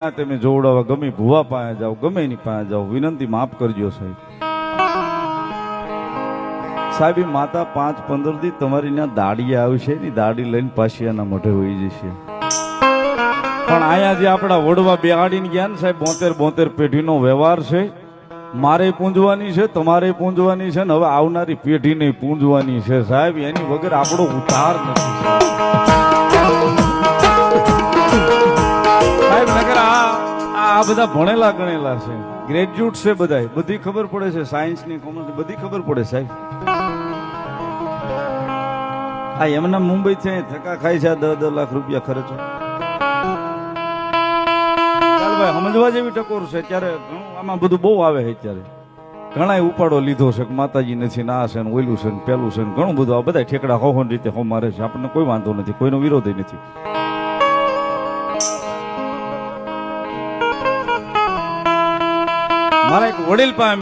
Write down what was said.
તમે જોવડાવા ગમે ભુવા પાસે જાઓ ગમે એની પાસે જાઓ વિનંતી માફ કરજો સાહેબ. સાહેબ ઈ માતા 5-15 દી તમારી ત્યાં દાડી આવશે ની દાડી લઈને પાછી એના મોઢે હોઈ જશે. પણ અહીંયા જે આપણા વડવા બેહાડીને ગયા ને સાહેબ 72 પેઢીનો વ્યવહાર છે. મારે પૂંજવાની છે, તમારે પૂંજવાની છે ને હવે આવનારી પેઢીને પૂંજવાની છે સાહેબ. એની વગર આપણો ઉતાર નથી સાહેબ. નગર આ બધા ભણેલા ગણેલા છે, ગ્રેજ્યુએટ છે, બધા બધી ખબર પડે છે, સાયન્સ ની કોમર્સ બધી ખબર પડે સાહેબ. આ એમના મુંબઈ છે થકા ખાય છે 10 લાખ રૂપિયા ખર્ચો. ચાલ ભાઈ સમજવા જેવી ટકોર છે. ત્યારે ઘણું આમાં બધું બહુ આવે છે. ત્યારે ઘણા ઉપાડો લીધો છે કે માતાજી નથી ને આ છે ને ઓયલું છે ને પેલું છે ને ઘણું બધું આ બધા ઠેકડા હોવાની રીતે હો મારે છે. આપણને કોઈ વાંધો નથી, કોઈનો વિરોધ નથી. મારા એક વડીલ પાસે